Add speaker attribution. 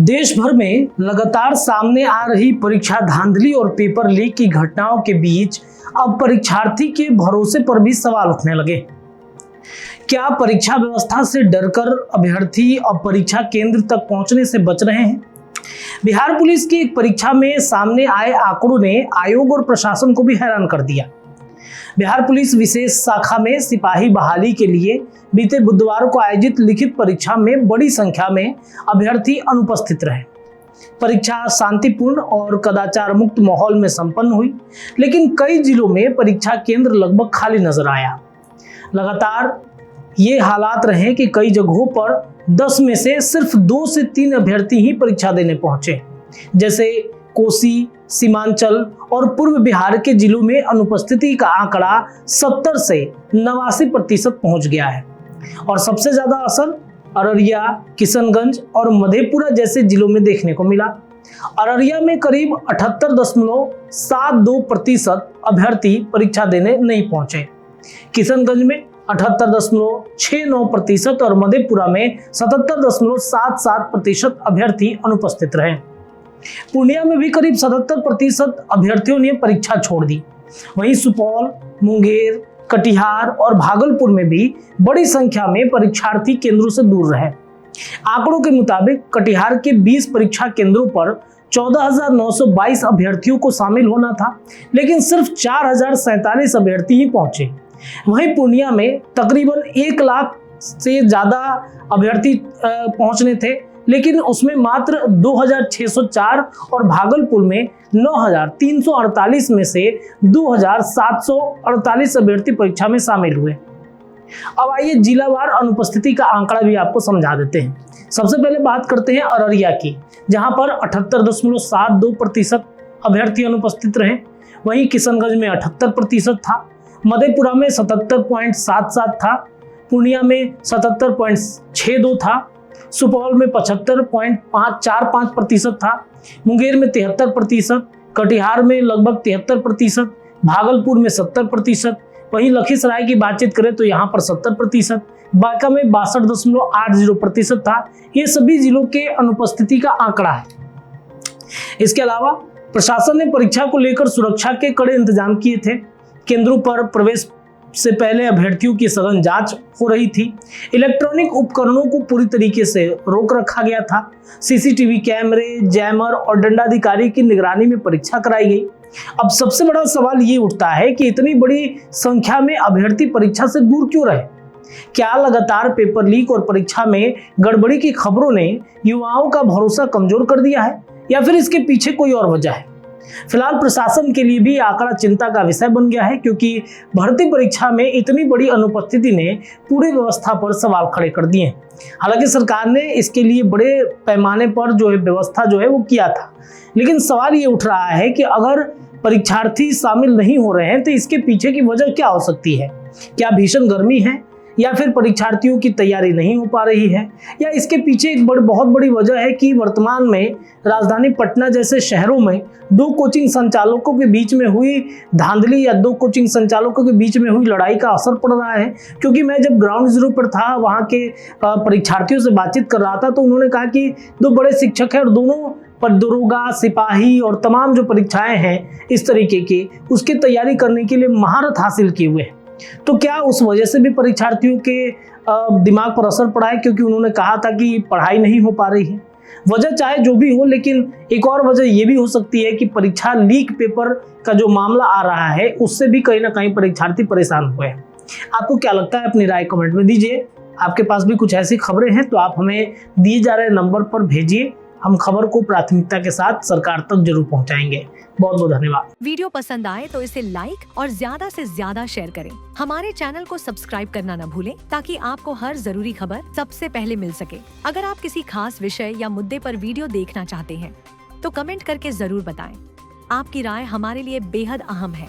Speaker 1: देश भर में लगातार सामने आ रही परीक्षा धांधली और पेपर लीक की घटनाओं के बीच अब परीक्षार्थी के भरोसे पर भी सवाल उठने लगे। क्या परीक्षा व्यवस्था से डरकर अभ्यर्थी अब परीक्षा केंद्र तक पहुंचने से बच रहे हैं? बिहार पुलिस की एक परीक्षा में सामने आए आंकड़ों ने आयोग और प्रशासन को भी हैरान कर दिया। बिहार पुलिस विशेष शाखा में सिपाही बहाली के लिए बीते बुधवार को आयोजित लिखित परीक्षा में बड़ी संख्या में अभ्यर्थी अनुपस्थित रहे। परीक्षा शांतिपूर्ण और कदाचार मुक्त माहौल में संपन्न हुई, लेकिन कई जिलों में परीक्षा केंद्र लगभग खाली नजर आया। लगातार ये हालात रहे कि कई जगहों पर 10 में से सिर्फ 2 से 3 अभ्यर्थी ही परीक्षा देने पहुंचे। जैसे कोसी, सीमांचल और पूर्व बिहार के जिलों में अनुपस्थिति का आंकड़ा 70 से 89% पहुंच गया है और सबसे ज्यादा असर अररिया, किशनगंज और मधेपुरा जैसे जिलों में देखने को मिला। अररिया में करीब 78.72% अभ्यर्थी परीक्षा देने नहीं पहुंचे, किशनगंज में 78.69% और मधेपुरा में 77.77% अभ्यर्थी अनुपस्थित रहे। पूर्णिया में भी करीब 77% अभ्यर्थियों ने परीक्षा छोड़ दी। वहीं सुपौल, मुंगेर, कटिहार और भागलपुर में भी बड़ी संख्या में परीक्षार्थी केंद्रों से दूर रहे। आंकड़ों के मुताबिक कटिहार के 20 परीक्षा केंद्रों पर 14,922 अभ्यर्थियों को शामिल होना था, लेकिन सिर्फ 4,047 अभ्यर्थी ही पहुंचे। वहीं पूर्णिया में तकरीबन 1 लाख से ज्यादा अभ्यर्थी पहुंचने थे, लेकिन उसमें मात्र 2,604 और भागलपुर में 9,348 में से 2,748 अभ्यर्थी परीक्षा में शामिल हुए। अब आइए जिलावार अनुपस्थिति का आंकड़ा भी आपको समझा देते हैं। सबसे पहले बात करते हैं अररिया की, जहां पर 78.72% अभ्यर्थी अनुपस्थित रहे। वहीं किशनगंज में 78% था, मधेपुरा में 77.77 था, पूर्णिया में 77.62 था, सुपौल में 75.45% था, मुंगेर में 73%, कटिहार में लगभग 73%, भागलपुर में 70%, वहीं लखीसराय की बातचीत करें तो यहाँ पर 70%, बांका में 62.80% था। ये सभी जिलों के अनुपस्थिति का आंकड़ा है। इसके अलावा प्रशासन ने परीक्षा को लेकर सुरक्षा के कड़े इंतजाम किए थे। केंद्रों पर प्रवेश से पहले अभ्यर्थियों की सघन जांच हो रही थी। इलेक्ट्रॉनिक उपकरणों को पूरी तरीके से रोक रखा गया था। सीसीटीवी कैमरे, जैमर और दंडाधिकारी की निगरानी में परीक्षा कराई गई। अब सबसे बड़ा सवाल ये उठता है कि इतनी बड़ी संख्या में अभ्यर्थी परीक्षा से दूर क्यों रहे? क्या लगातार पेपर लीक और परीक्षा में गड़बड़ी की खबरों ने युवाओं का भरोसा कमजोर कर दिया है, या फिर इसके पीछे कोई और वजह है? फिलहाल प्रशासन के लिए भी आंकड़ा चिंता का विषय बन गया है, क्योंकि भर्ती परीक्षा में इतनी बड़ी अनुपस्थिति ने पूरी व्यवस्था पर सवाल खड़े कर दिए। हालांकि सरकार ने इसके लिए बड़े पैमाने पर व्यवस्था वो किया था, लेकिन सवाल ये उठ रहा है कि अगर परीक्षार्थी शामिल नहीं हो रहे हैं तो इसके पीछे की वजह क्या हो सकती है? क्या भीषण गर्मी है, या फिर परीक्षार्थियों की तैयारी नहीं हो पा रही है, या इसके पीछे एक बहुत बड़ी वजह है कि वर्तमान में राजधानी पटना जैसे शहरों में 2 कोचिंग संचालकों के बीच में हुई धांधली या 2 कोचिंग संचालकों के बीच में हुई लड़ाई का असर पड़ रहा है। क्योंकि मैं जब ग्राउंड जीरो पर था, वहाँ के परीक्षार्थियों से बातचीत कर रहा था, तो उन्होंने कहा कि 2 बड़े शिक्षक हैं और दोनों पर दरोगा, सिपाही और तमाम जो परीक्षाएं हैं इस तरीके की, उसकी तैयारी करने के लिए महारत हासिल किए हुए हैं। तो क्या उस वजह से भी परीक्षार्थियों के दिमाग पर असर पड़ा है? क्योंकि उन्होंने कहा था कि पढ़ाई नहीं हो पा रही है। वजह चाहे जो भी हो, लेकिन एक और वजह यह भी हो सकती है कि परीक्षा लीक पेपर का जो मामला आ रहा है उससे भी कहीं ना कहीं परीक्षार्थी परेशान हुए हैं। आपको क्या लगता है? अपनी राय कमेंट में दीजिए। आपके पास भी कुछ ऐसी खबरें हैं तो आप हमें दिए जा रहे नंबर पर भेजिए। हम खबर को प्राथमिकता के साथ सरकार तक जरूर पहुंचाएंगे। बहुत बहुत धन्यवाद।
Speaker 2: वीडियो पसंद आए तो इसे लाइक और ज्यादा से ज्यादा शेयर करें। हमारे चैनल को सब्सक्राइब करना न भूलें, ताकि आपको हर जरूरी खबर सबसे पहले मिल सके। अगर आप किसी खास विषय या मुद्दे पर वीडियो देखना चाहते हैं तो कमेंट करके जरूर बताएं। आपकी राय हमारे लिए बेहद अहम है।